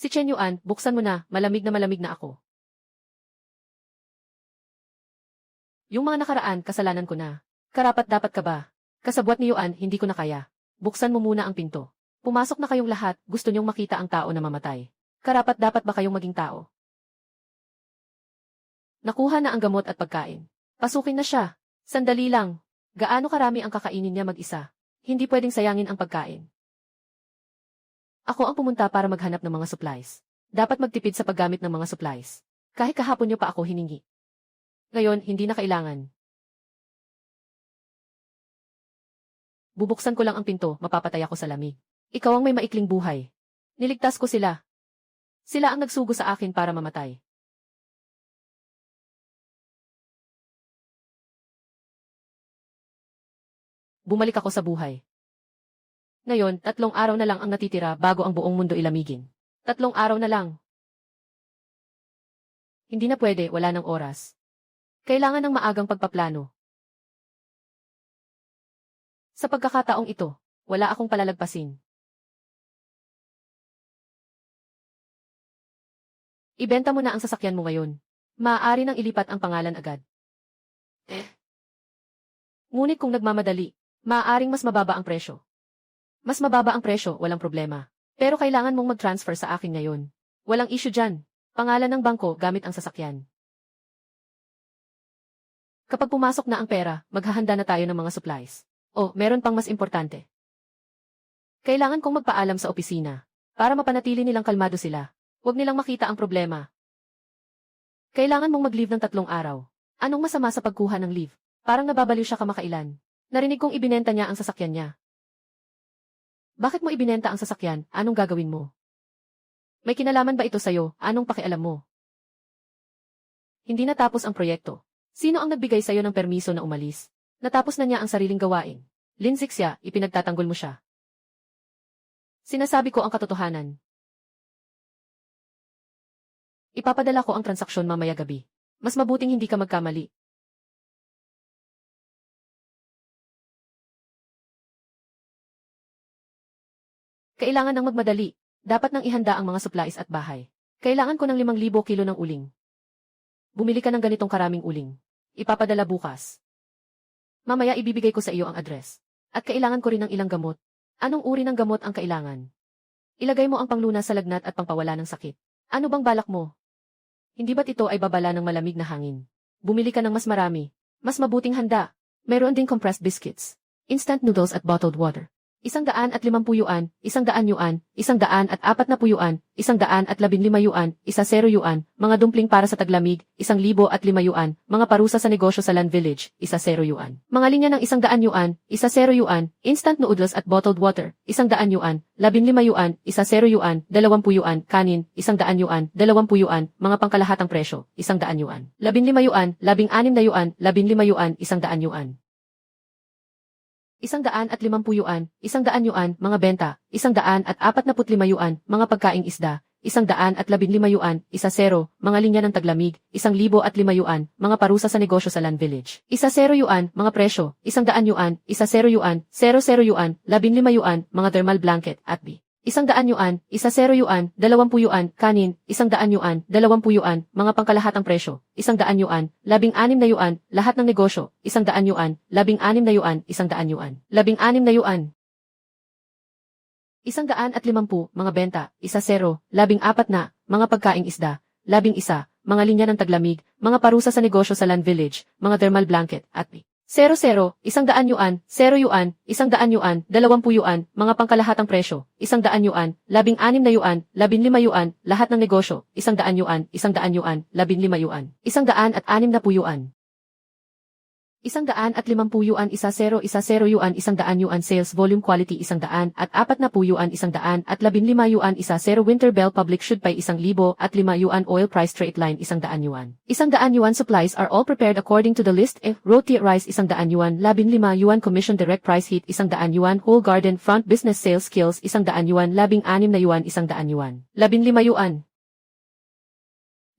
Si Chen Yuan, buksan mo na malamig na ako. Yung mga nakaraan, kasalanan ko na. Karapat-dapat ka ba? Kasabwat ni Yuan, hindi ko na kaya. Buksan mo muna ang pinto. Pumasok na kayong lahat, gusto niyong makita ang tao na mamatay. Karapat-dapat ba kayong maging tao? Nakuha na ang gamot at pagkain. Pasukin na siya. Sandali lang. Gaano karami ang kakainin niya mag-isa? Hindi pwedeng sayangin ang pagkain. Ako ang pumunta para maghanap ng mga supplies. Dapat magtipid sa paggamit ng mga supplies. Kahit kahapon niyo pa ako hiningi. Ngayon, hindi na kailangan. Bubuksan ko lang ang pinto, mapapatay ako sa lamig. Ikaw ang may maikling buhay. Niligtas ko sila. Sila ang nagsugo sa akin para mamatay. Bumalik ako sa buhay. Ngayon, 3 araw na lang ang natitira bago ang buong mundo ilamigin. 3 araw na lang. Hindi na pwede, wala ng oras. Kailangan ng maagang pagpaplano. Sa pagkakataong ito, wala akong palalagpasin. Ibenta mo na ang sasakyan mo ngayon. Maaari nang ilipat ang pangalan agad. Ngunit kung nagmamadali, maaaring mas mababa ang presyo. Mas mababa ang presyo, walang problema. Pero kailangan mong mag-transfer sa akin ngayon. Walang issue dyan. Pangalan ng bangko gamit ang sasakyan. Kapag pumasok na ang pera, maghahanda na tayo ng mga supplies. Oh, meron pang mas importante. Kailangan kong magpaalam sa opisina para mapanatili nilang kalmado sila. Huwag nilang makita ang problema. Kailangan mong mag-leave ng 3 araw. Anong masama sa pagkuha ng leave? Parang nababaliw siya kamakailan. Narinig kong ibinenta niya ang sasakyan niya. Bakit mo ibinenta ang sasakyan? Anong gagawin mo? May kinalaman ba ito sa'yo? Anong pakialam mo? Hindi natapos ang proyekto. Sino ang nagbigay sa'yo ng permiso na umalis? Natapos na niya ang sariling gawain. Linsik siya, ipinagtatanggol mo siya. Sinasabi ko ang katotohanan. Ipapadala ko ang transaksyon mamaya gabi. Mas mabuting hindi ka magkamali. Kailangan ng magmadali. Dapat nang ihanda ang mga supplies at bahay. Kailangan ko ng 5,000 kilo ng uling. Bumili ka ng ganitong karaming uling. Ipapadala bukas. Mamaya ibibigay ko sa iyo ang address. At kailangan ko rin ng ilang gamot. Anong uri ng gamot ang kailangan? Ilagay mo ang panglunas sa lagnat at pangpawala ng sakit. Ano bang balak mo? Hindi ba't ito ay babala ng malamig na hangin? Bumili ka ng mas marami. Mas mabuting handa. Meron ding compressed biscuits, instant noodles at bottled water. 150 yuan, 100 yuan, 140 yuan, 115 yuan, 10 yuan, mga dumpling para sa taglamig, 1,005 yuan, mga parusa sa negosyo sa Land Village, 10 yuan. Mga linya ng 100 yuan, 10 yuan, instant noodles at bottled water, 100 yuan, 15 yuan, 10 yuan, 20 yuan, kanin, 100 yuan, 20 yuan, mga pangkalahatang presyo, 100 yuan. 15 yuan, 16 na yuan, 15 yuan, 100 yuan. 150 yuan, 100 yuan, mga benta, 145 yuan, mga pagkaing isda, 115 yuan, 10, mga linya ng taglamig, 1,005 yuan, mga parusa sa negosyo sa Land Village. 10 yuan, mga presyo, 100 yuan, 10 yuan, 00 yuan, 15 yuan, mga thermal blanket, at B. 100 yuan, 10 yuan, 20 yuan, kanin, 100 yuan, 20 yuan, mga pangkalahatang presyo, 100 yuan, 16 na yuan, lahat ng negosyo, 100 yuan, 16 na yuan, 100 yuan, 16 na yuan. 150, mga benta, 10, 14 na, mga pagkaing isda, 11, mga linya ng taglamig, mga parusa sa negosyo sa Land Village, mga thermal blanket, at B. 00, 100 yuan, 0 yuan, 100 yuan, 20 yuan, mga pangkalahatang presyo, 100 yuan, 16 na yuan, 15 yuan, lahat ng negosyo, 100 yuan, 100 yuan, 15 yuan, 160 yuan. 150 yuan, 10 yuan, 100 yuan sales volume quality 140 yuan, 115 yuan, 10 winter bell public should pay 1,005 yuan oil price straight line 100 yuan. 100 yuan supplies are all prepared according to the list roti rice 100 yuan, 15 yuan commission direct price heat 100 yuan whole garden front business sales skills 100 yuan, 16 na yuan 100 yuan. 15 yuan.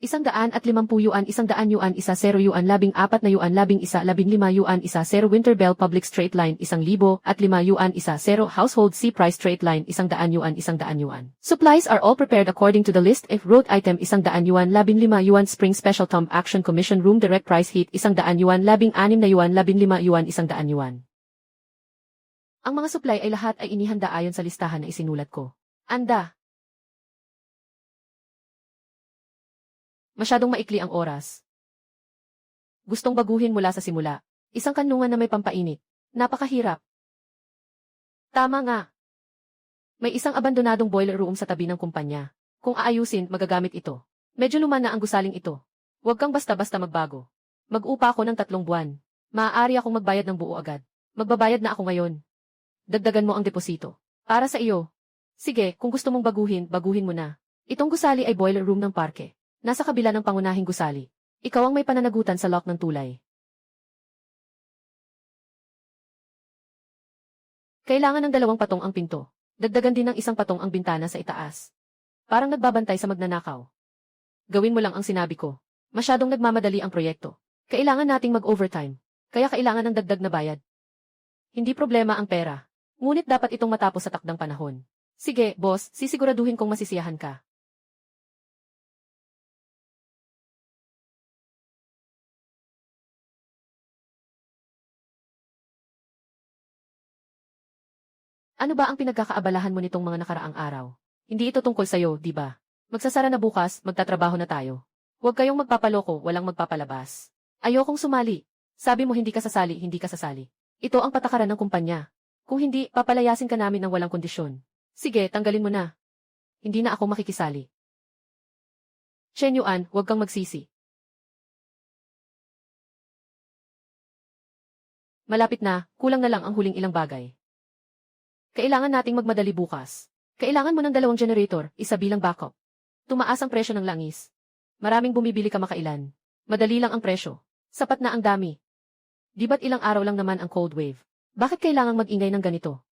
150 yuan, 100 yuan, 10 yuan, 14 na yuan, 11, 15 yuan, 10 Winterbell Public Straight Line, 1,000 at 5 yuan, 10 Household C Price Straight Line, 100 yuan, 100 yuan. Supplies are all prepared according to the list. If road item, 100 yuan, 15 yuan, Spring Special Thumb Action Commission Room Direct Price Heat, 100 yuan, 16 na yuan, 15 yuan, 100 yuan. Ang mga supply ay lahat ay inihanda ayon sa listahan na isinulat ko. Anda. Masyadong maikli ang oras. Gustong baguhin mula sa simula. Isang kanlungan na may pampainit. Napakahirap. Tama nga. May isang abandonadong boiler room sa tabi ng kumpanya. Kung aayusin, magagamit ito. Medyo luma na ang gusaling ito. Huwag kang basta-basta magbago. Mag-upa ako ng 3 buwan. Maaari akong magbayad ng buo agad. Magbabayad na ako ngayon. Dagdagan mo ang deposito. Para sa iyo. Sige, kung gusto mong baguhin, baguhin mo na. Itong gusali ay boiler room ng parke. Nasa kabila ng pangunahing gusali. Ikaw ang may pananagutan sa lock ng tulay. Kailangan ng 2 patong ang pinto. Dagdagan din ng 1 patong ang bintana sa itaas. Parang nagbabantay sa magnanakaw. Gawin mo lang ang sinabi ko. Masyadong nagmamadali ang proyekto. Kailangan nating mag-overtime. Kaya kailangan ng dagdag na bayad. Hindi problema ang pera. Ngunit dapat itong matapos sa takdang panahon. Sige, boss, sisiguraduhin kong masisiyahan ka. Ano ba ang pinagkakaabalahan mo nitong mga nakaraang araw? Hindi ito tungkol sa'yo, di ba? Magsasara na bukas, magtatrabaho na tayo. Huwag kayong magpapaloko, walang magpapalabas. Ayokong sumali. Sabi mo hindi ka sasali, hindi ka sasali. Ito ang patakaran ng kumpanya. Kung hindi, papalayasin ka namin ng walang kondisyon. Sige, tanggalin mo na. Hindi na ako makikisali. Chen Yuan, huwag kang magsisi. Malapit na, kulang na lang ang huling ilang bagay. Kailangan nating magmadali bukas. Kailangan mo ng 2 generator, isa bilang backup. Tumaas ang presyo ng langis. Maraming bumibili kamakailan. Madali lang ang presyo. Sapat na ang dami. Di ba't ilang araw lang naman ang cold wave? Bakit kailangang mag-ingay ng ganito?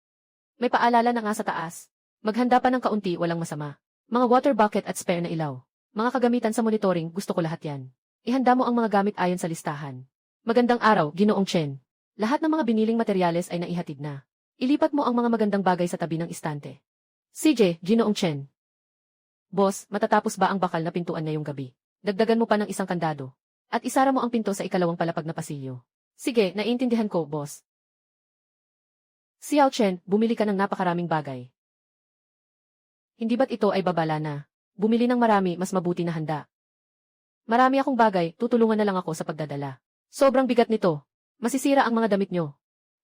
May paalala na nga sa taas. Maghanda pa ng kaunti, walang masama. Mga water bucket at spare na ilaw. Mga kagamitan sa monitoring, gusto ko lahat yan. Ihanda mo ang mga gamit ayon sa listahan. Magandang araw, Ginoong Chen. Lahat ng mga biniling materyales ay naihatid na. Ilipat mo ang mga magandang bagay sa tabi ng istante. CJ, Ginoong Chen. Boss, matatapos ba ang bakal na pintuan ngayong gabi? Dagdagan mo pa ng 1 kandado. At isara mo ang pinto sa 2 palapag na pasilyo. Sige, naiintindihan ko, boss. Xiao Chen, bumili ka ng napakaraming bagay. Hindi ba't ito ay babala na? Bumili ng marami, mas mabuti na handa. Marami akong bagay, tutulungan na lang ako sa pagdadala. Sobrang bigat nito. Masisira ang mga damit nyo.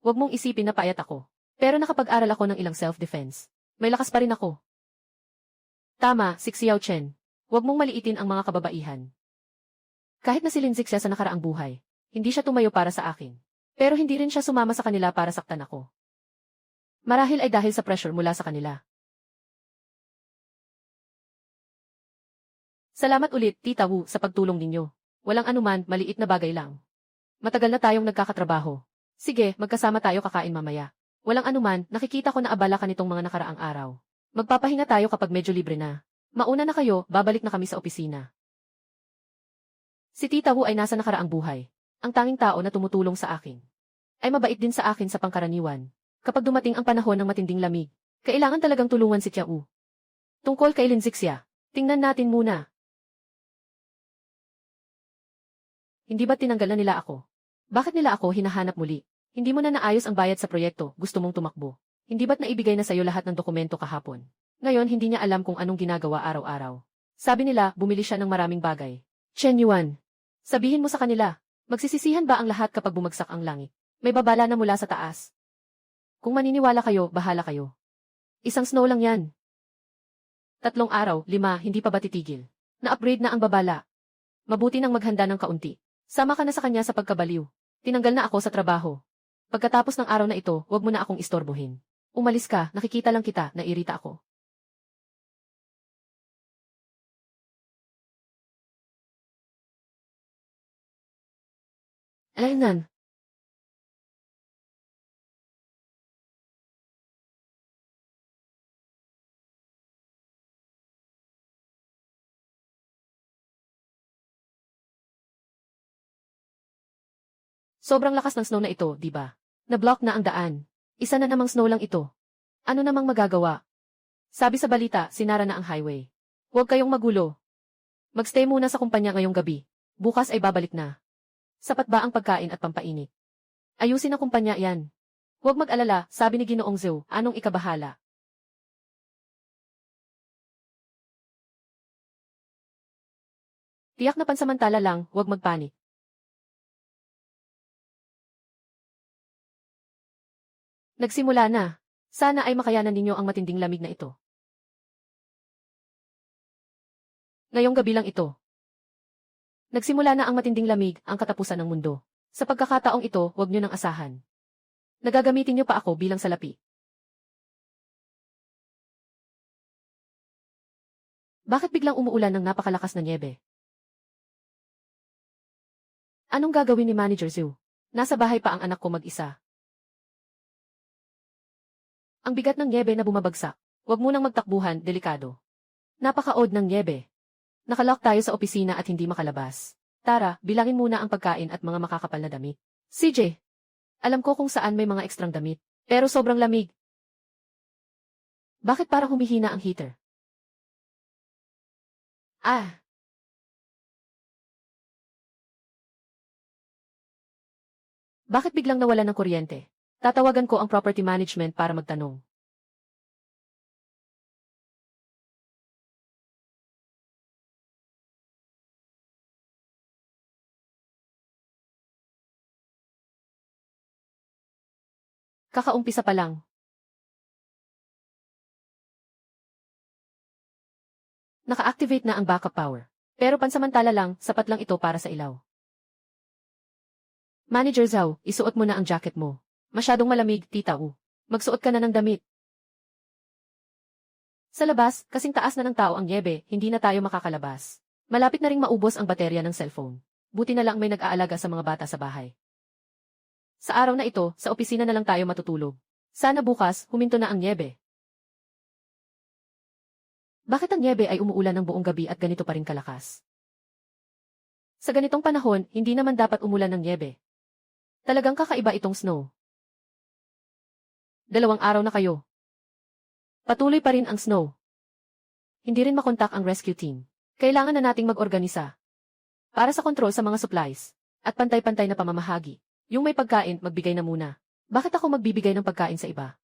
Huwag mong isipin na payat ako. Pero nakapag-aral ako ng ilang self-defense. May lakas pa rin ako. Tama, si Xiao Chen. Huwag mong maliitin ang mga kababaihan. Kahit na silinzik siya sa nakaraang buhay, hindi siya tumayo para sa akin. Pero hindi rin siya sumama sa kanila para saktan ako. Marahil ay dahil sa pressure mula sa kanila. Salamat ulit, Tita Wu, sa pagtulong ninyo. Walang anuman, maliit na bagay lang. Matagal na tayong nagkakatrabaho. Sige, magkasama tayo kakain mamaya. Walang anuman, nakikita ko na abala ka nitong mga nakaraang araw. Magpapahinga tayo kapag medyo libre na. Mauna na kayo, babalik na kami sa opisina. Si Tita Wu ay nasa nakaraang buhay. Ang tanging tao na tumutulong sa akin. Ay mabait din sa akin sa pangkaraniwan. Kapag dumating ang panahon ng matinding lamig, kailangan talagang tulungan si Tia Wu. Tungkol kay Lin Zixia, tingnan natin muna. Hindi ba tinanggal na nila ako? Bakit nila ako hinahanap muli? Hindi mo na naayos ang bayad sa proyekto, gusto mong tumakbo. Hindi ba't naibigay na sa'yo lahat ng dokumento kahapon? Ngayon hindi niya alam kung anong ginagawa araw-araw. Sabi nila, bumili siya ng maraming bagay. Chen Yuan. Sabihin mo sa kanila, magsisisihan ba ang lahat kapag bumagsak ang langit? May babala na mula sa taas. Kung maniniwala kayo, bahala kayo. Isang snow lang yan. 3 araw, 5, hindi pa ba titigil? Na-upgrade na ang babala. Mabuti nang maghanda ng kaunti. Sama ka na sa kanya sa pagkabaliw. Tinanggal na ako sa trabaho. Pagkatapos ng araw na ito, huwag mo na akong istorbohin. Umalis ka, nakikita lang kita, nairita ako. Alaynan. Sobrang lakas ng snow na ito, di ba? Na-block na ang daan. Isa na namang snow lang ito. Ano namang magagawa? Sabi sa balita, sinara na ang highway. Huwag kayong magulo. Magstay muna sa kumpanya ngayong gabi. Bukas ay babalik na. Sapat ba ang pagkain at pampainit? Ayusin ang kumpanya yan. Huwag mag-alala, sabi ni Ginoong Zhou, anong ikabahala. Tiyak na pansamantala lang, huwag magpanik. Nagsimula na. Sana ay makayanan ninyo ang matinding lamig na ito. Ngayong gabi lang ito. Nagsimula na ang matinding lamig, ang katapusan ng mundo. Sa pagkakataong ito, huwag nyo nang asahan. Nagagamitin nyo pa ako bilang salapi. Bakit biglang umuulan ng napakalakas na nyebe? Anong gagawin ni Manager Zhu? Nasa bahay pa ang anak ko mag-isa. Ang bigat ng nyebe na bumabagsak. Huwag munang magtakbuhan, delikado. Napakaod ng nyebe. Nakalock tayo sa opisina at hindi makalabas. Tara, bilangin muna ang pagkain at mga makakapal na damit. CJ, alam ko kung saan may mga ekstrang damit. Pero sobrang lamig. Bakit parang humihina ang heater? Ah! Bakit biglang nawala ng kuryente? Tatawagan ko ang property management para magtanong. Kakaumpisa pa lang. Naka-activate na ang backup power. Pero pansamantala lang, sapat lang ito para sa ilaw. Manager Zhao, isuot mo na ang jacket mo. Masyadong malamig, Tita Wu. Magsuot ka na ng damit. Sa labas, kasing taas na ng tao ang nyebe, hindi na tayo makakalabas. Malapit na ring maubos ang baterya ng cellphone. Buti na lang may nag-aalaga sa mga bata sa bahay. Sa araw na ito, sa opisina na lang tayo matutulog. Sana bukas, huminto na ang nyebe. Bakit ang nyebe ay umuulan ng buong gabi at ganito pa rin kalakas? Sa ganitong panahon, hindi naman dapat umulan ng nyebe. Talagang kakaiba itong snow. 2 araw na kayo. Patuloy pa rin ang snow. Hindi rin makontak ang rescue team. Kailangan na nating mag-organisa. Para sa kontrol sa mga supplies. At pantay-pantay na pamamahagi. Yung may pagkain, magbigay na muna. Bakit ako magbibigay ng pagkain sa iba?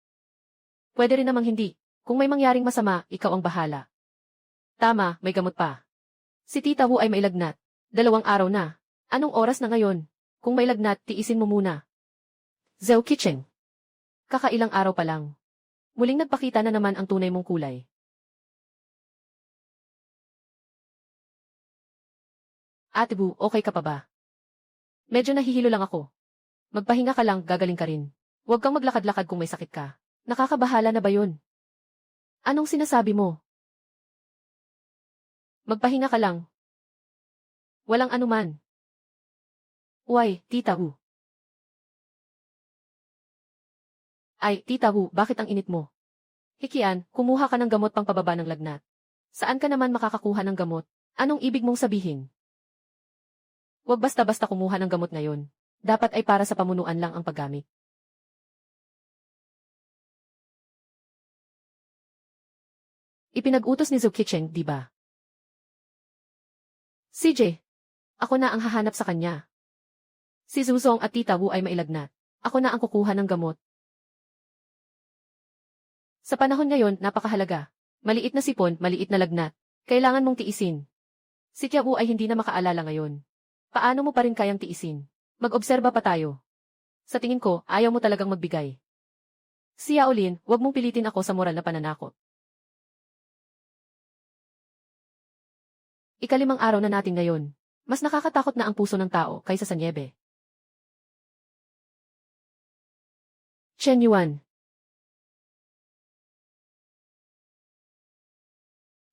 Pwede rin namang hindi. Kung may mangyaring masama, ikaw ang bahala. Tama, may gamot pa. Si Tita Wu ay may lagnat. 2 araw na. Anong oras na ngayon? Kung may lagnat, tiisin mo muna. Zhou Qicheng. Kakailang araw pa lang. Muling nagpakita na naman ang tunay mong kulay. Ate Bu, okay ka pa ba? Medyo nahihilo lang ako. Magpahinga ka lang, gagaling ka rin. Huwag kang maglakad-lakad kung may sakit ka. Nakakabahala na ba yun? Anong sinasabi mo? Magpahinga ka lang. Walang anuman. Uy, Tita Wu. Ay, Tita Wu, bakit ang init mo? Hikian, kumuha ka ng gamot pang pababa ng lagnat. Saan ka naman makakakuha ng gamot? Anong ibig mong sabihin? Huwag basta-basta kumuha ng gamot ngayon. Dapat ay para sa pamunuan lang ang paggamit. Ipinag-utos ni Zhou Qicheng, di ba? CJ, ako na ang hahanap sa kanya. Si Zuzong at Tita Wu ay mailagnat. Ako na ang kukuha ng gamot. Sa panahon ngayon, napakahalaga. Maliit na sipon, maliit na lagnat. Kailangan mong tiisin. Si Tia Wu ay hindi na makaalala ngayon. Paano mo pa rin kayang tiisin? Mag-obserba pa tayo. Sa tingin ko, ayaw mo talagang magbigay. Si Yaolin, huwag mong pilitin ako sa moral na pananakot. 5 araw na natin ngayon. Mas nakakatakot na ang puso ng tao kaysa sa nyebe. Chen Yuan.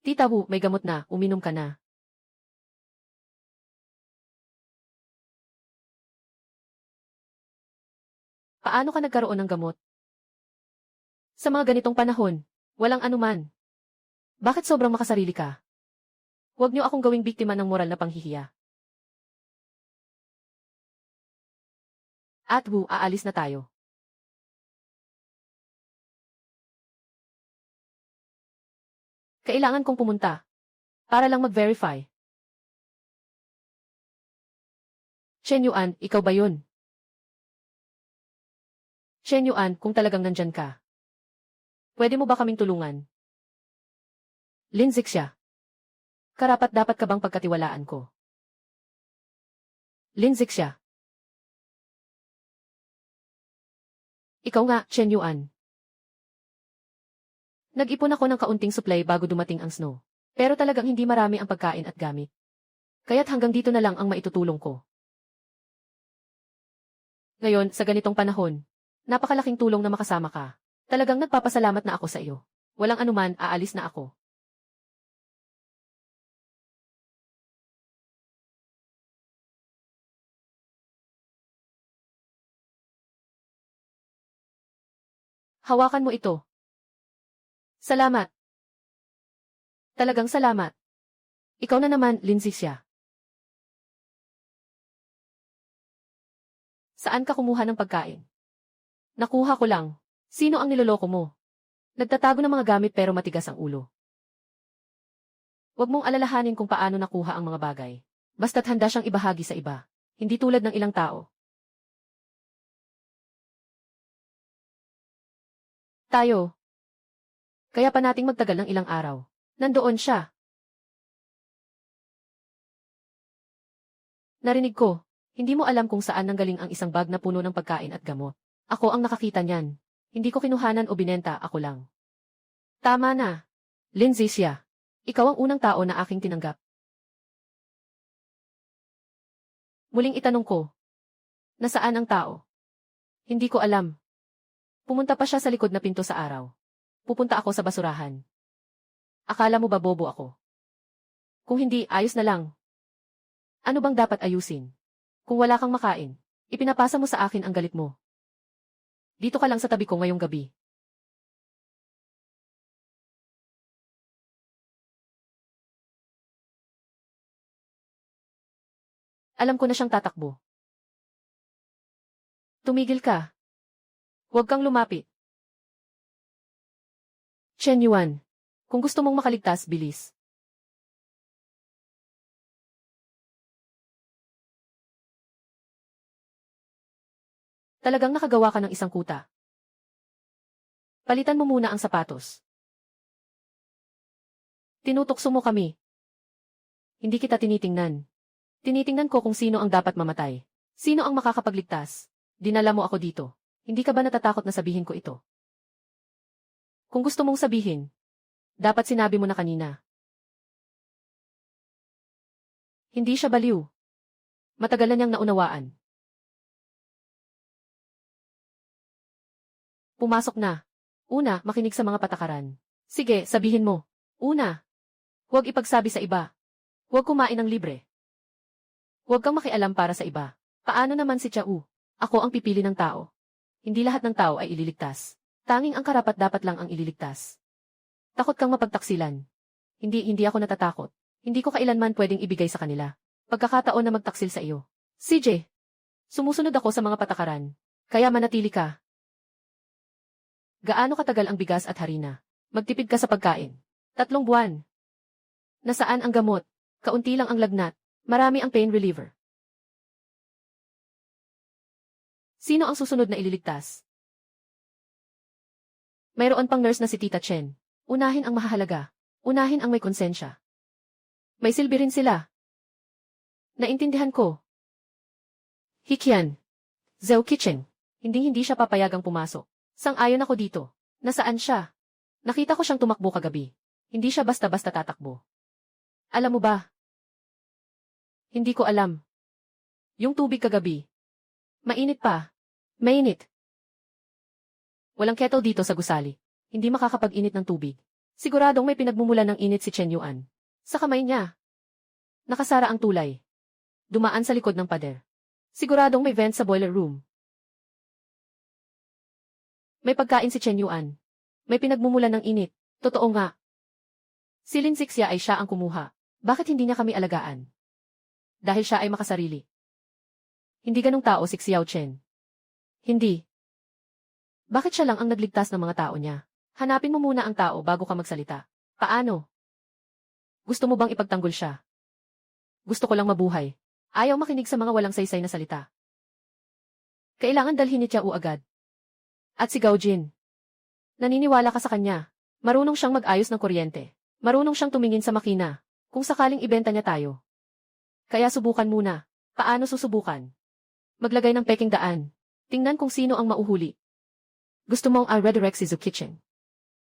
Tita Wu, may gamot na, uminom ka na. Paano ka nagkaroon ng gamot? Sa mga ganitong panahon, walang anuman. Bakit sobrang makasarili ka? Huwag niyo akong gawing biktima ng moral na panghihiya. At Wu, aalis na tayo. Kailangan kong pumunta. Para lang mag-verify. Chen Yuan, ikaw ba yun? Chen Yuan, kung talagang nandyan ka. Pwede mo ba kaming tulungan? Lin Zixia. Karapat-dapat ka bang pagkatiwalaan ko? Lin Zixia. Ikaw nga, Chen Yuan. Nag-ipon ako ng kaunting supply bago dumating ang snow. Pero talagang hindi marami ang pagkain at gamit. Kaya't hanggang dito na lang ang maitutulong ko. Ngayon, sa ganitong panahon, napakalaking tulong na makasama ka. Talagang nagpapasalamat na ako sa iyo. Walang anuman, aalis na ako. Hawakan mo ito. Salamat. Talagang salamat. Ikaw na naman, Lin Zixia. Saan ka kumuha ng pagkain? Nakuha ko lang. Sino ang niloloko mo? Nagtatago ng mga gamit pero matigas ang ulo. Huwag mong alalahanin kung paano nakuha ang mga bagay. Basta't handa siyang ibahagi sa iba. Hindi tulad ng ilang tao. Tayo. Kaya pa nating magtagal ng ilang araw. Nandoon siya. Narinig ko. Hindi mo alam kung saan nanggaling ang isang bag na puno ng pagkain at gamot. Ako ang nakakita niyan. Hindi ko kinuhanan o binenta, ako lang. Tama na. Lin Zixia. Ikaw ang unang tao na aking tinanggap. Muling itanong ko. Nasaan ang tao? Hindi ko alam. Pumunta pa siya sa likod na pinto sa araw. Pupunta ako sa basurahan. Akala mo ba bobo ako? Kung hindi, ayos na lang. Ano bang dapat ayusin? Kung wala kang makain, ipinapasa mo sa akin ang galit mo. Dito ka lang sa tabi ko ngayong gabi. Alam ko na siyang tatakbo. Tumigil ka. Huwag kang lumapit. Chen Yuan, kung gusto mong makaligtas, bilis. Talagang nakagawa ka ng isang kuta. Palitan mo muna ang sapatos. Tinutokso mo kami. Hindi kita tinitingnan. Tinitingnan ko kung sino ang dapat mamatay. Sino ang makakapagligtas. Dinala mo ako dito. Hindi ka ba natatakot na sabihin ko ito? Kung gusto mong sabihin, dapat sinabi mo na kanina. Hindi siya baliw. Matagal na niyang naunawaan. Pumasok na. Una, makinig sa mga patakaran. Sige, sabihin mo. Una, huwag ipagsabi sa iba. Huwag kumain ng libre. Huwag kang makialam para sa iba. Paano naman si Chao? Ako ang pipili ng tao. Hindi lahat ng tao ay ililigtas. Tanging ang karapat-dapat lang ang ililigtas. Takot kang mapagtaksilan. Hindi ako natatakot. Hindi ko kailanman pwedeng ibigay sa kanila. Pagkakataon na magtaksil sa iyo. CJ, sumusunod ako sa mga patakaran. Kaya manatili ka. Gaano katagal ang bigas at harina? Magtipid ka sa pagkain. 3 buwan. Nasaan ang gamot? Kaunti lang ang lagnat. Marami ang pain reliever. Sino ang susunod na ililigtas? Mayroon pang nurse na si Tita Chen. Unahin ang mahahalaga. Unahin ang may konsensya. May silbi rin sila. Naintindihan ko. Hikian. Zhou Qicheng. Hindi siya papayagang pumasok. Sang-ayon ako dito. Nasaan siya? Nakita ko siyang tumakbo kagabi. Hindi siya basta-basta tatakbo. Alam mo ba? Hindi ko alam. Yung tubig kagabi. Mainit pa. Mainit. Walang kettle dito sa gusali. Hindi makakapag-init ng tubig. Siguradong may pinagmumulan ng init si Chen Yuan. Sa kamay niya. Nakasara ang tulay. Dumaan sa likod ng pader. Siguradong may vent sa boiler room. May pagkain si Chen Yuan. May pinagmumulan ng init. Totoo nga. Si Lin Zixia ay siya ang kumuha. Bakit hindi niya kami alagaan? Dahil siya ay makasarili. Hindi ganong tao si Xiao Chen. Hindi. Bakit siya lang ang nagligtas ng mga tao niya? Hanapin mo muna ang tao bago ka magsalita. Paano? Gusto mo bang ipagtanggol siya? Gusto ko lang mabuhay. Ayaw makinig sa mga walang saysay na salita. Kailangan dalhin ni Chiao agad. At si Gao Jin. Naniniwala ka sa kanya. Marunong siyang mag-ayos ng kuryente. Marunong siyang tumingin sa makina. Kung sakaling ibenta niya tayo. Kaya subukan muna. Paano susubukan? Maglagay ng peking daan. Tingnan kung sino ang mauhuli. Gusto mong redirect si Kitchen.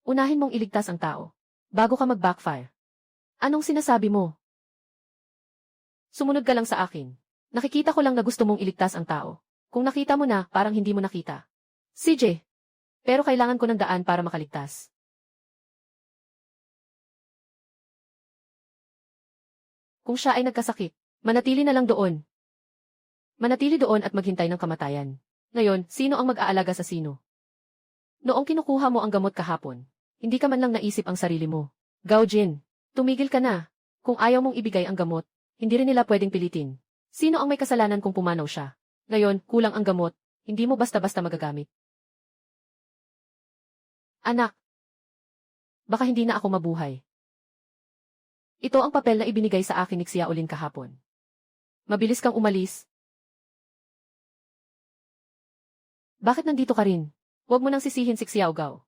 Unahin mong iligtas ang tao. Bago ka mag-backfire. Anong sinasabi mo? Sumunod ka lang sa akin. Nakikita ko lang na gusto mong iligtas ang tao. Kung nakita mo na, parang hindi mo nakita. CJ. Pero kailangan ko ng daan para makaligtas. Kung siya ay nagkasakit, manatili na lang doon. Manatili doon at maghintay ng kamatayan. Ngayon, sino ang mag-aalaga sa sino? Noong kinukuha mo ang gamot kahapon, hindi ka man lang naisip ang sarili mo. Gao Jin, tumigil ka na. Kung ayaw mong ibigay ang gamot, hindi rin nila pwedeng pilitin. Sino ang may kasalanan kung pumanaw siya? Ngayon, kulang ang gamot, hindi mo basta-basta magagamit. Anak, baka hindi na ako mabuhay. Ito ang papel na ibinigay sa akin ni Xiaolin kahapon. Mabilis kang umalis. Bakit nandito ka rin? Huwag mo nang sisihin si Xiao Gao.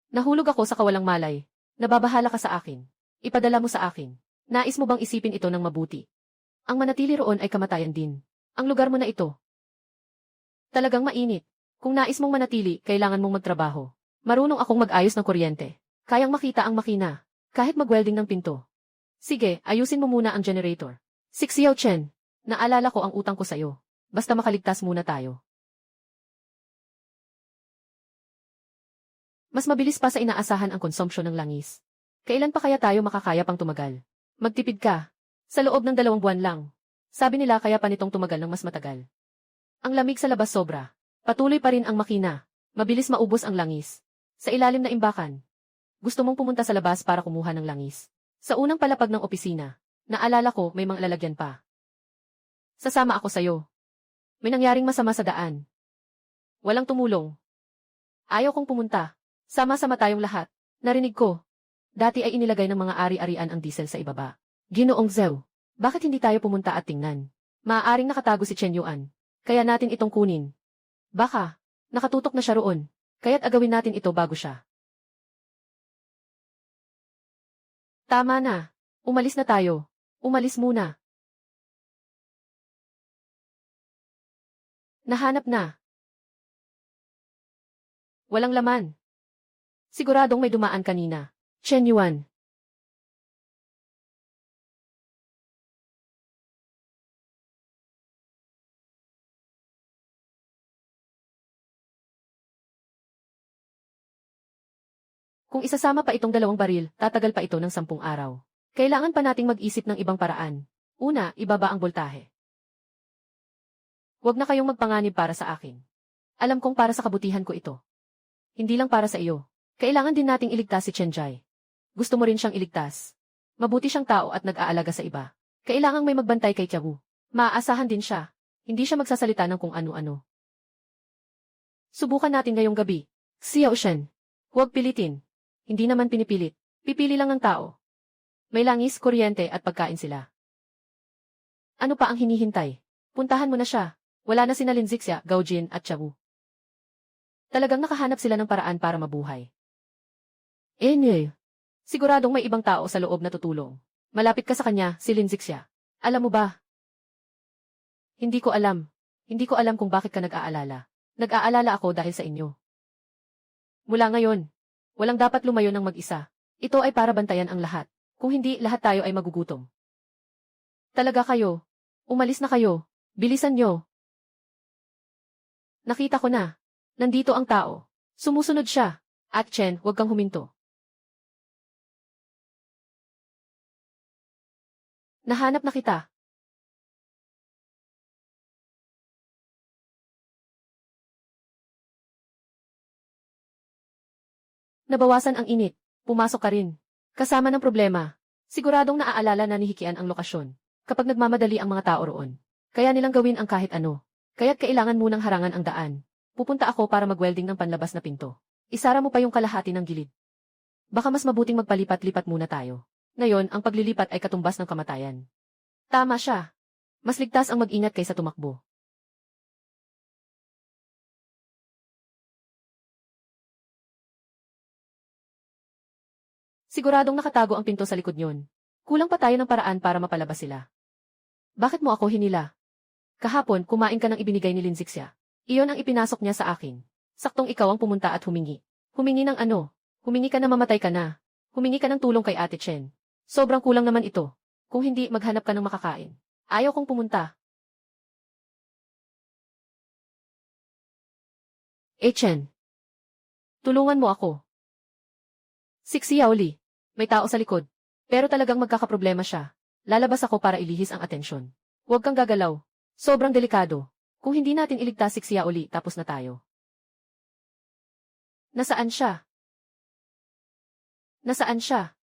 Nahulog ako sa kawalang malay. Nababahala ka sa akin. Ipadala mo sa akin. Nais mo bang isipin ito ng mabuti? Ang manatili roon ay kamatayan din. Ang lugar mo na ito. Talagang mainit. Kung nais mong manatili, kailangan mong magtrabaho. Marunong akong mag-ayos ng kuryente. Kayang makita ang makina. Kahit mag-welding ng pinto. Sige, ayusin mo muna ang generator. Si Xiao Chen, naalala ko ang utang ko sa'yo. Basta makaligtas muna tayo. Mas mabilis pa sa inaasahan ang konsumpsyon ng langis. Kailan pa kaya tayo makakaya pang tumagal? Magtipid ka. Sa loob ng 2 buwan lang. Sabi nila kaya pa nitong tumagal ng mas matagal. Ang lamig sa labas sobra. Patuloy pa rin ang makina. Mabilis maubos ang langis. Sa ilalim na imbakan. Gusto mong pumunta sa labas para kumuha ng langis. Sa unang palapag ng opisina, naalala ko may mga lalagyan pa. Sasama ako sa'yo. May nangyaring masama sa daan. Walang tumulong. Ayaw kong pumunta. Sama-sama tayong lahat. Narinig ko. Dati ay inilagay ng mga ari-arian ang diesel sa ibaba. Ginoong Zhou, bakit hindi tayo pumunta at tingnan? Maaaring nakatago si Chen Yuan. Kaya natin itong kunin. Baka, nakatutok na siya roon. Kaya't agawin natin ito bago siya. Tama na. Umalis na tayo. Umalis muna. Nahanap na. Walang laman. Siguradong may dumaan kanina. Chen Yuan. Kung isasama pa itong 2 baril, tatagal pa ito ng 10 araw. Kailangan pa nating mag-isip ng ibang paraan. Una, ibaba ang voltahe. Huwag na kayong magpanganib para sa akin. Alam kong para sa kabutihan ko ito. Hindi lang para sa iyo. Kailangan din nating iligtas si Chen Jai. Gusto mo rin siyang iligtas. Mabuti siyang tao at nag-aalaga sa iba. Kailangang may magbantay kay Chiawu. Maaasahan din siya. Hindi siya magsasalita ng kung ano-ano. Subukan natin ngayong gabi. Xiao Shen. Huwag pilitin. Hindi naman pinipilit. Pipili lang ng tao. May langis, kuryente at pagkain sila. Ano pa ang hinihintay? Puntahan mo na siya. Wala na sina Lin Zixia, Gao Jin at Chiawu. Talagang nakahanap sila ng paraan para mabuhay. Siguradong may ibang tao sa loob na tutulong. Malapit ka sa kanya, si Lin Zixia. Alam mo ba? Hindi ko alam. Hindi ko alam kung bakit ka nag-aalala. Nag-aalala ako dahil sa inyo. Mula ngayon, walang dapat lumayo ng mag-isa. Ito ay para bantayan ang lahat. Kung hindi, lahat tayo ay magugutom. Talaga kayo. Umalis na kayo. Bilisan nyo. Nakita ko na. Nandito ang tao. Sumusunod siya. At Chen, huwag kang huminto. Nahanap na kita. Nabawasan ang init. Pumasok ka rin. Kasama ng problema. Siguradong naaalala na ni Hikian ang lokasyon. Kapag nagmamadali ang mga tao roon. Kaya nilang gawin ang kahit ano. Kaya't kailangan munang harangan ang daan. Pupunta ako para mag-welding ng panlabas na pinto. Isara mo pa yung kalahati ng gilid. Baka mas mabuting magpalipat-lipat muna tayo. Ngayon, ang paglilipat ay katumbas ng kamatayan. Tama siya. Mas ligtas ang mag-ingat kaysa tumakbo. Siguradong nakatago ang pinto sa likod niyon. Kulang pa tayo ng paraan para mapalabas sila. Bakit mo ako hinila? Kahapon, kumain ka ng ibinigay ni Linzixia. Iyon ang ipinasok niya sa akin. Saktong ikaw ang pumunta at humingi. Humingi ng ano? Humingi ka na mamatay ka na. Humingi ka ng tulong kay Ate Chen. Sobrang kulang naman ito. Kung hindi, maghanap ka ng makakain. Ayaw kong pumunta. Chen. Tulungan mo ako. Si Yaoli. May tao sa likod. Pero talagang magkakaproblema siya. Lalabas ako para ilihis ang atensyon. Huwag kang gagalaw. Sobrang delikado. Kung hindi natin iligtas si Yaoli, tapos na tayo. Nasaan siya? Nasaan siya?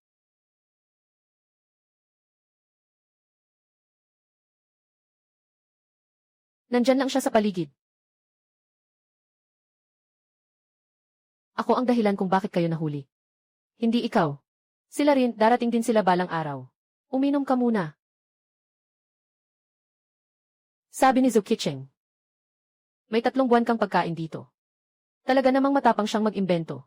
Nandyan lang siya sa paligid. Ako ang dahilan kung bakit kayo nahuli. Hindi ikaw. Sila rin, darating din sila balang araw. Uminom ka muna. Sabi ni Zhou Qicheng. May 3 buwan kang pagkain dito. Talaga namang matapang siyang mag-imbento.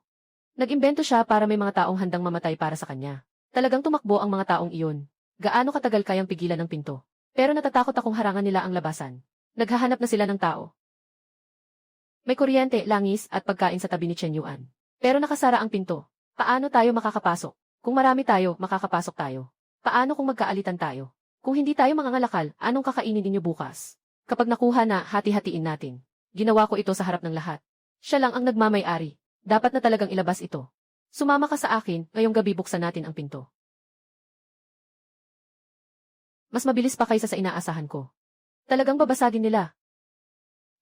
Nag-imbento siya para may mga taong handang mamatay para sa kanya. Talagang tumakbo ang mga taong iyon. Gaano katagal kayang pigilan ng pinto? Pero natatakot akong harangan nila ang labasan. Naghahanap na sila ng tao. May kuryente, langis at pagkain sa tabi ni Chen Yuan. Pero nakasara ang pinto. Paano tayo makakapasok? Kung marami tayo, makakapasok tayo. Paano kung magkaalitan tayo? Kung hindi tayo mangangalakal, anong kakainin ninyo bukas? Kapag nakuha na, hati-hatiin natin. Ginawa ko ito sa harap ng lahat. Siya lang ang nagmamay-ari. Dapat na talagang ilabas ito. Sumama ka sa akin, ngayong gabi buksan natin ang pinto. Mas mabilis pa kaysa sa inaasahan ko. Talagang babasagin nila.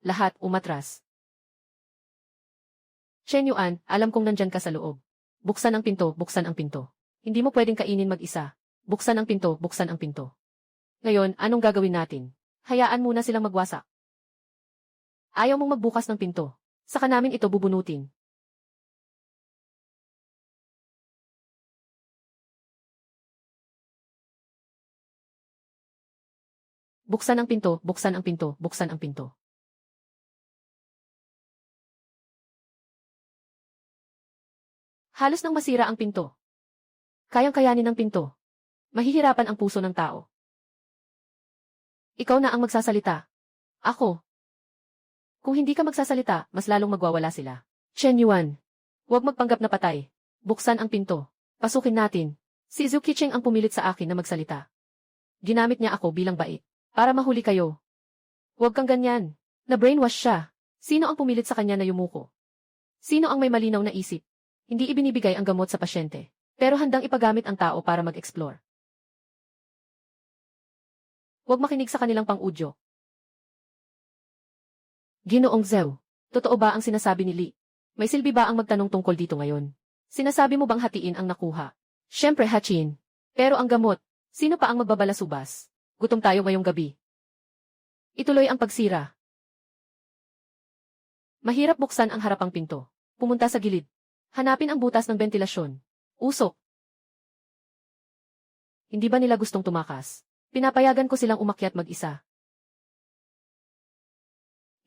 Lahat umatras. Chen Yuan, alam kong nandyan ka sa loob. Buksan ang pinto, buksan ang pinto. Hindi mo pwedeng kainin mag-isa. Buksan ang pinto, buksan ang pinto. Ngayon, anong gagawin natin? Hayaan muna silang magwasak. Ayaw mong magbukas ng pinto. Saka namin ito bubunutin. Buksan ang pinto, buksan ang pinto, buksan ang pinto. Halos nang masira ang pinto. Kayang-kayanin ng pinto. Mahihirapan ang puso ng tao. Ikaw na ang magsasalita. Ako. Kung hindi ka magsasalita, mas lalong magwawala sila. Chen Yuan. Huwag magpanggap na patay. Buksan ang pinto. Pasukin natin. Si Zhou Qicheng ang pumilit sa akin na magsalita. Ginamit niya ako bilang bait. Para mahuli kayo. Huwag kang ganyan. Na-brainwash siya. Sino ang pumilit sa kanya na yumuko? Sino ang may malinaw na isip? Hindi ibinibigay ang gamot sa pasyente, pero handang ipagamit ang tao para mag-explore. Huwag makinig sa kanilang pang-udyo. Ginoong Zhou, totoo ba ang sinasabi ni Li? May silbi ba ang magtanong tungkol dito ngayon? Sinasabi mo bang hatiin ang nakuha? Siyempre Hachin. Pero ang gamot, sino pa ang magbabalasubas? Gutom tayo ngayong gabi. Ituloy ang pagsira. Mahirap buksan ang harapang pinto. Pumunta sa gilid. Hanapin ang butas ng bentilasyon. Usok. Hindi ba nila gustong tumakas? Pinapayagan ko silang umakyat mag-isa.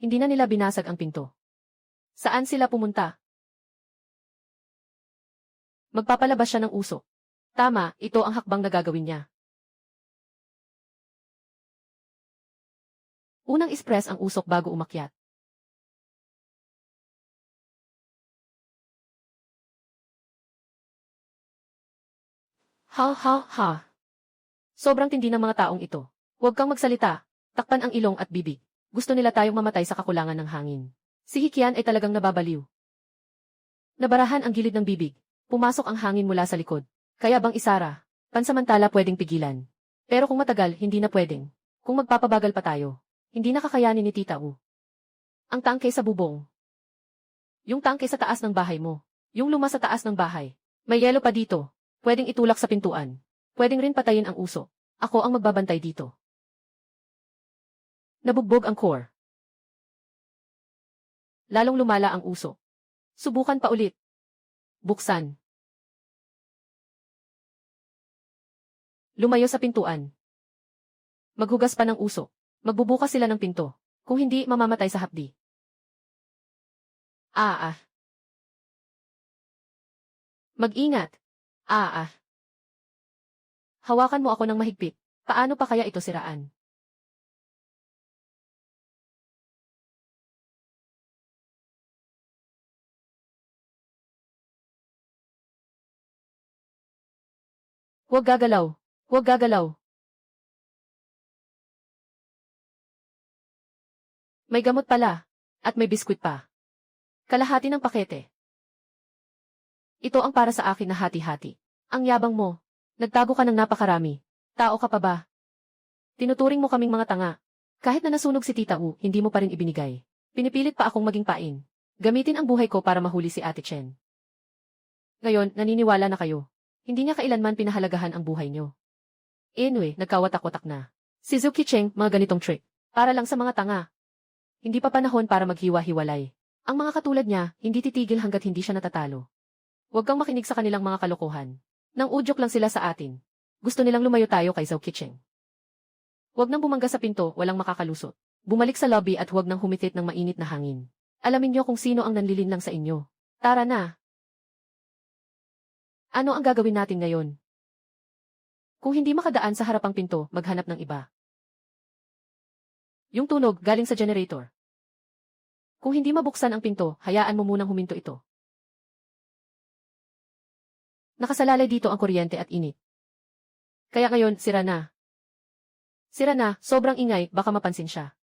Hindi na nila binasag ang pinto. Saan sila pumunta? Magpapalabas siya ng usok. Tama, ito ang hakbang na gagawin niya. Unang ispress ang usok bago umakyat. Ha ha ha. Sobrang tindi ng mga taong ito. Huwag kang magsalita. Takpan ang ilong at bibig. Gusto nila tayong mamatay sa kakulangan ng hangin. Si Hikian ay talagang nababaliw. Nabarahan ang gilid ng bibig. Pumasok ang hangin mula sa likod. Kaya bang isara? Pansamantala pwedeng pigilan. Pero kung matagal, hindi na pwedeng. Kung magpapabagal pa tayo, hindi na kakayanin ni Tita Wu. Ang tangke sa bubong. Yung tangke sa taas ng bahay mo. Yung luma sa taas ng bahay. May yelo pa dito. Pwedeng itulak sa pintuan. Pwedeng rin patayin ang uso. Ako ang magbabantay dito. Nabugbog ang core. lalong lumala ang usok. Subukan pa ulit. Buksan. Lumayo sa pintuan. Maghugas pa ng usok. Magbubukas sila ng pinto. Kung hindi, mamamatay sa hapdi. Mag-ingat. Hawakan mo ako ng mahigpit. Paano pa kaya ito siraan? Huwag gagalaw. Huwag gagalaw. May gamot pala. At may biskwit pa. Kalahati ng pakete. Ito ang para sa akin na hati-hati. Ang yabang mo. Nagtago ka ng napakarami. Tao ka pa ba? Tinuturing mo kaming mga tanga. Kahit na nasunog si Tita U, hindi mo pa rin ibinigay. Pinipilit pa akong maging pain. Gamitin ang buhay ko para mahuli si Ate Chen. Ngayon, naniniwala na kayo. Hindi niya kailanman pinahalagahan ang buhay niyo. Anyway, nagkawatak-watak na. Si Zuki Cheng, mga ganitong trick. Para lang sa mga tanga. Hindi pa panahon para maghiwa-hiwalay. Ang mga katulad niya, hindi titigil hanggat hindi siya natatalo. Huwag kang makinig sa kanilang mga kalokohan. Nang udyok lang sila sa atin. Gusto nilang lumayo tayo kay Zhao Qicheng. Huwag nang bumangga sa pinto, walang makakalusot. Bumalik sa lobby at huwag nang humitit ng mainit na hangin. Alamin niyo kung sino ang nanlilinlang sa inyo. Tara na. Ano ang gagawin natin ngayon? Kung hindi makadaan sa harapang pinto, maghanap ng iba. Yung tunog galing sa generator. Kung hindi mabuksan ang pinto, hayaan mo munang huminto ito. Nakasalalay dito ang kuryente at init. Kaya ngayon, sira na. Sira na, sobrang ingay, baka mapansin siya.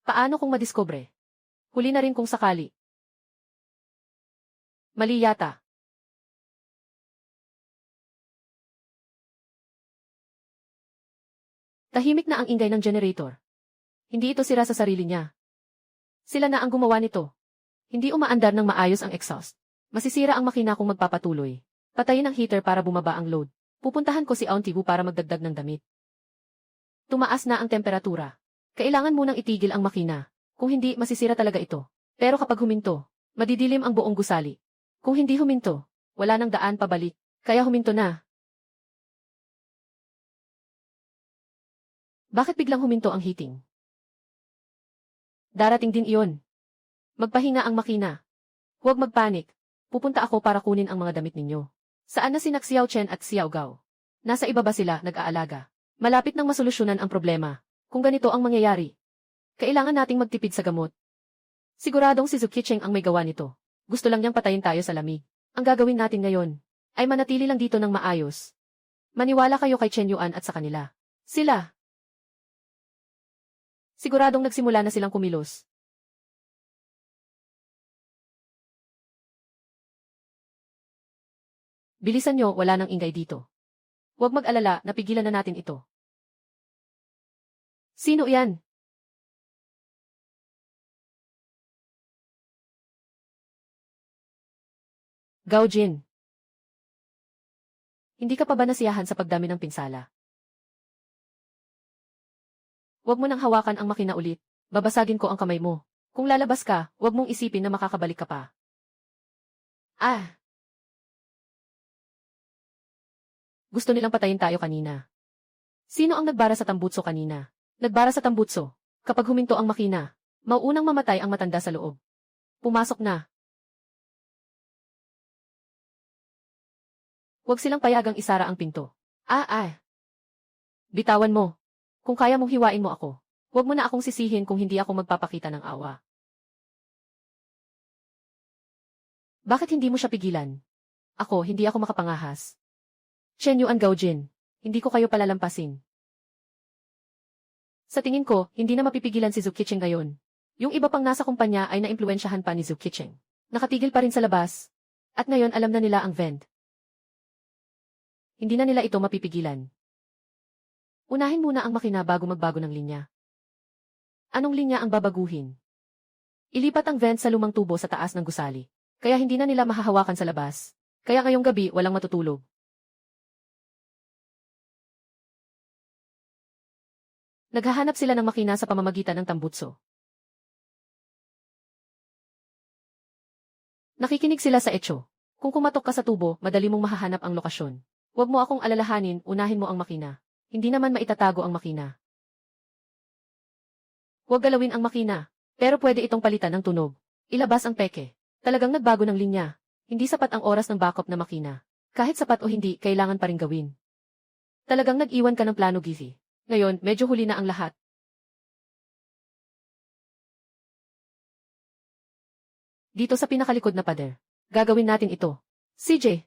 Paano kung madiskubre? Huli na rin kung sakali. Mali yata. Tahimik na ang ingay ng generator. Hindi ito sira sa sarili niya. Sila na ang gumawa nito. Hindi umaandar ng maayos ang exhaust. Masisira ang makina kung magpapatuloy. Patayin ang heater para bumaba ang load. Pupuntahan ko si Auntie Wu para magdagdag ng damit. Tumaas na ang temperatura. Kailangan munang itigil ang makina. Kung hindi, masisira talaga ito. Pero kapag huminto, madidilim ang buong gusali. Kung hindi huminto, wala nang daan pabalik. Kaya huminto na. Bakit biglang huminto ang heating? Darating din iyon. Magpahinga ang makina. Huwag magpanik. Pupunta ako para kunin ang mga damit ninyo. Saan na sina Xiao Chen at Xiao Gao? Nasa iba ba sila nag-aalaga? Malapit nang masolusyonan ang problema. Kung ganito ang mangyayari, kailangan nating magtipid sa gamot. Siguradong si Zuki Cheng ang may gawa nito. Gusto lang niyang patayin tayo sa lamig. Ang gagawin natin ngayon ay manatili lang dito ng maayos. Maniwala kayo kay Chen Yuan at sa kanila. Sila. Siguradong nagsimula na silang kumilos. Bilisan nyo, wala nang ingay dito. Huwag mag-alala, napigilan na natin ito. Sino yan? Gao Jin. Hindi ka pa ba nasiyahan sa pagdami ng pinsala? Huwag mo nang hawakan ang makina ulit. Babasagin ko ang kamay mo. Kung lalabas ka, huwag mong isipin na makakabalik ka pa. Gusto nilang patayin tayo kanina. Sino ang nagbara sa tambutso kanina? Nagbara sa tambutso. Kapag huminto ang makina, mauunang mamatay ang matanda sa loob. Pumasok na. Huwag silang payagang isara ang pinto. Bitawan mo. Kung kaya mong hiwain mo ako, huwag mo na akong sisihin kung hindi ako magpapakita ng awa. Bakit hindi mo siya pigilan? Hindi ako makapangahas. Chen Yuan Gao Jin, hindi ko kayo palalampasin. Sa tingin ko, hindi na mapipigilan si Zuki Cheng ngayon. Yung iba pang nasa kumpanya ay naimpluwensyahan pa ni Zuki Cheng. Nakatigil pa rin sa labas. At ngayon alam na nila ang vent. Hindi na nila ito mapipigilan. Unahin muna ang makina bago magbago ng linya. Anong linya ang babaguhin? Ilipat ang vent sa lumang tubo sa taas ng gusali. Kaya hindi na nila mahahawakan sa labas. Kaya ngayong gabi walang matutulog. Naghahanap sila ng makina sa pamamagitan ng tambutso. Nakikinig sila sa etyo. Kung kumatok ka sa tubo, madali mong mahahanap ang lokasyon. Huwag mo akong alalahanin, unahin mo ang makina. Hindi naman maitatago ang makina. Huwag galawin ang makina. Pero pwede itong palitan ng tunog. Ilabas ang peke. Talagang nagbago ng linya. Hindi sapat ang oras ng backup na makina. Kahit sapat o hindi, kailangan pa rin gawin. Talagang nag-iwan ka ng plano, Gizi. Ngayon, medyo huli na ang lahat. Dito sa pinakalikod na pader. Gagawin natin ito. CJ.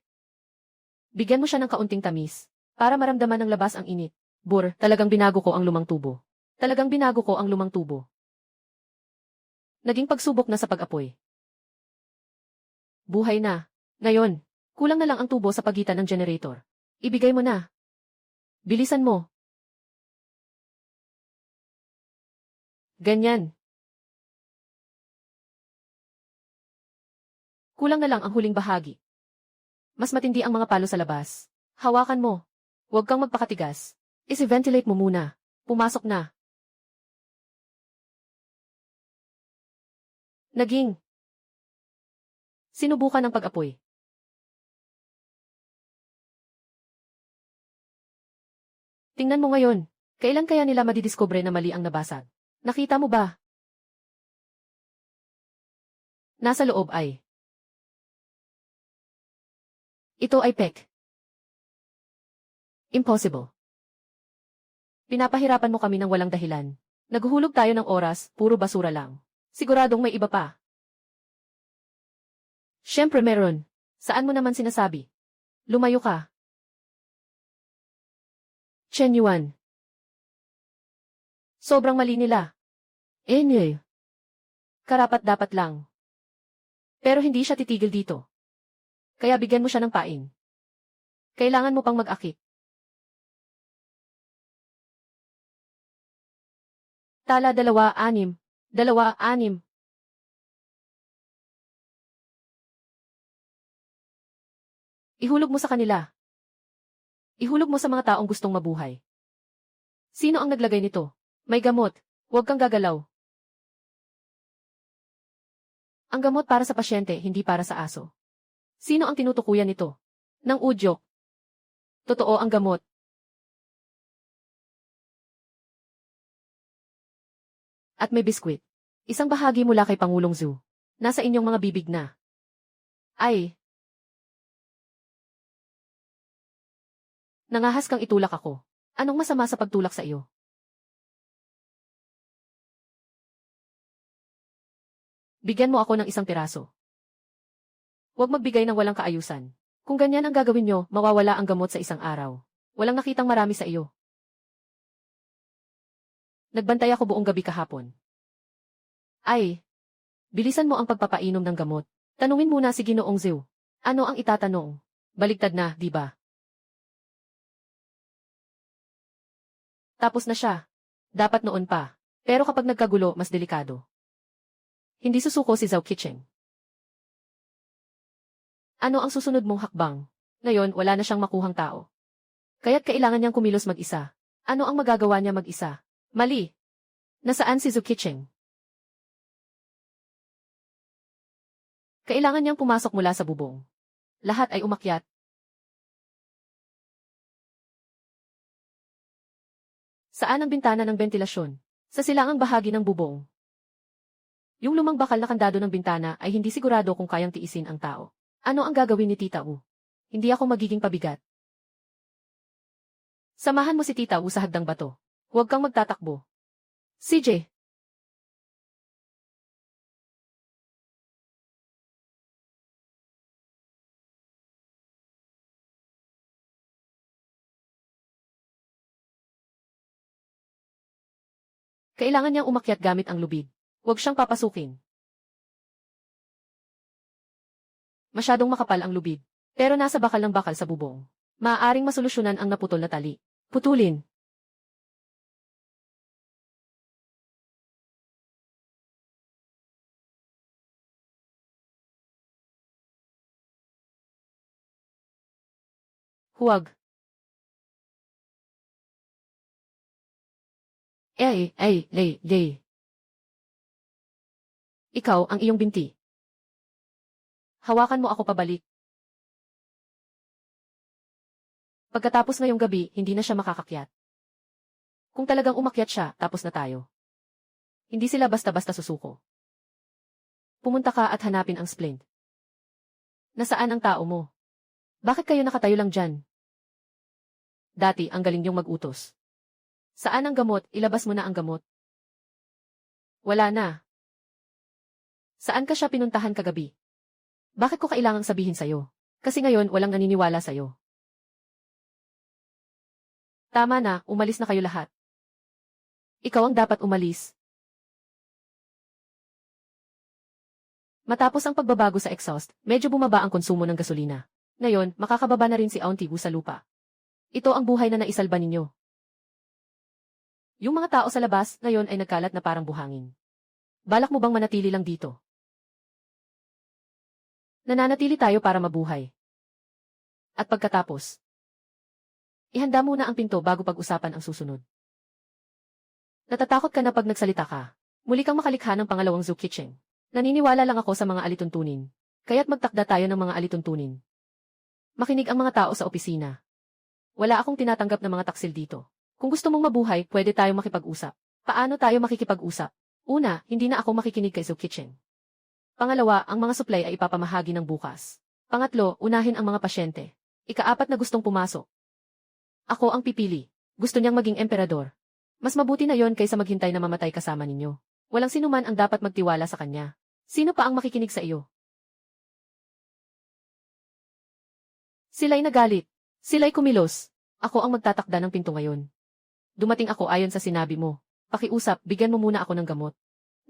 Bigyan mo siya ng kaunting tamis. Para maramdaman ng labas ang init. Bur, talagang binago ko ang lumang tubo. Talagang binago ko ang lumang tubo. Naging pagsubok na sa pag-apoy. Buhay na. Ngayon, kulang na lang ang tubo sa pagitan ng generator. Ibigay mo na. Bilisan mo. Ganyan. Kulang na lang ang huling bahagi. Mas matindi ang mga palo sa labas. Hawakan mo. Huwag kang magpakatigas. Isi-ventilate mo muna. Pumasok na. Naging. Sinubukan ang pag-apoy. Tingnan mo ngayon. Kailan kaya nila madidiskubre na mali ang nabasag? Nakita mo ba? Nasa loob ay. Ito ay pek. Impossible. Pinapahirapan mo kami ng walang dahilan. Naghuhulog tayo ng oras, puro basura lang. Siguradong may iba pa. Siyempre meron. Saan mo naman sinasabi? Lumayo ka. Chen Yuan. Sobrang mali nila. Anyway. Karapat-dapat lang. Pero hindi siya titigil dito. Kaya bigyan mo siya ng pain. Kailangan mo pang mag-akit. Tala 2-6. 2-6. Ihulog mo sa kanila. Ihulog mo sa mga taong gustong mabuhay. Sino ang naglagay nito? May gamot. Huwag kang gagalaw. Ang gamot para sa pasyente, hindi para sa aso. Sino ang tinutukuyan nito? Ng udyok. Totoo ang gamot. At may biskwit. Isang bahagi mula kay Pangulong Zhu. Nasa inyong mga bibig na. Ay. Nangahas kang itulak ako. Anong masama sa pagtulak sa iyo? Bigyan mo ako ng isang piraso. Huwag magbigay ng walang kaayusan. Kung ganyan ang gagawin nyo, mawawala ang gamot sa isang araw. Walang nakitang marami sa iyo. Nagbantay ako buong gabi kahapon. Ay. Bilisan mo ang pagpapainom ng gamot. Tanungin muna si Ginoong Zhu. Ano ang itatanong? Baligtad na, di ba? Tapos na siya. Dapat noon pa. Pero kapag nagkagulo, mas delikado. Hindi susuko si Zhao Qicheng. Ano ang susunod mong hakbang? Ngayon, wala na siyang makuhang tao. Kaya't kailangan niyang kumilos mag-isa. Ano ang magagawa niya mag-isa? Mali. Nasaan si Zhao Qicheng? Kailangan niyang pumasok mula sa bubong. Lahat ay umakyat. Saan ang bintana ng bentilasyon? Sa silangang bahagi ng bubong. Yung lumang bakal na kandado ng bintana ay hindi sigurado kung kayang tiisin ang tao. Ano ang gagawin ni Tita Wu? Hindi ako magiging pabigat. Samahan mo si Tita Wu sa hagdang bato. Huwag kang magtatakbo. CJ. Kailangan niyang umakyat gamit ang lubid. Huwag siyang papasukin. Masyadong makapal ang lubid. Pero nasa bakal ng bakal sa bubong. Maaaring masolusyonan ang naputol na tali. Putulin. Huwag. Lay. Ikaw ang iyong binti. Hawakan mo ako pabalik. Pagkatapos ngayong gabi, hindi na siya makakakyat. Kung talagang umakyat siya, tapos na tayo. Hindi sila basta-basta susuko. Pumunta ka at hanapin ang splint. Nasaan ang tao mo? Bakit kayo nakatayo lang dyan? Dati, ang galing niyong mag-utos. Saan ang gamot? Ilabas mo na ang gamot. Wala na. Saan ka siya pinuntahan kagabi? Bakit ko kailangang sabihin sa'yo? Kasi ngayon walang naniniwala sa'yo. Tama na, umalis na kayo lahat. Ikaw ang dapat umalis. Matapos ang pagbabago sa exhaust, medyo bumaba ang konsumo ng gasolina. Ngayon, makakababa na rin si Auntie Wu sa lupa. Ito ang buhay na naisalba ninyo. Yung mga tao sa labas, ngayon ay nagkalat na parang buhangin. Balak mo bang manatili lang dito? Nananatili tayo para mabuhay. At pagkatapos, ihanda muna ang pinto bago pag-usapan ang susunod. Natatakot ka na pag nagsalita ka. Muli kang makalikha ng pangalawang zoo kitchen. Naniniwala lang ako sa mga alituntunin. Kaya't magtakda tayo ng mga alituntunin. Makinig ang mga tao sa opisina. Wala akong tinatanggap na mga taksil dito. Kung gusto mong mabuhay, pwede tayong makipag-usap. Paano tayo makikipag-usap? Una, hindi na ako makikinig kay Zoo Kitchen. Pangalawa, ang mga supply ay ipapamahagi ng bukas. Pangatlo, unahin ang mga pasyente. Ika-4 na gustong pumasok. Ako ang pipili. Gusto niyang maging emperador. Mas mabuti na yon kaysa maghintay na mamatay kasama ninyo. Walang sinuman ang dapat magtiwala sa kanya. Sino pa ang makikinig sa iyo? Sila'y nagalit. Sila'y kumilos. Ako ang magtatakda ng pinto ngayon. Dumating ako ayon sa sinabi mo. Pakiusap, bigyan mo muna ako ng gamot.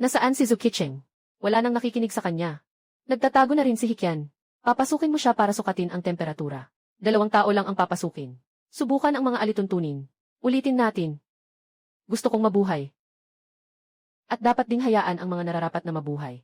Nasaan si Zoo Kitchen? Wala nang nakikinig sa kanya. Nagtatago na rin si Hikyan. Papasukin mo siya para sukatin ang temperatura. 2 tao lang ang papasukin. Subukan ang mga alituntunin. Ulitin natin. Gusto kong mabuhay. At dapat ding hayaan ang mga nararapat na mabuhay.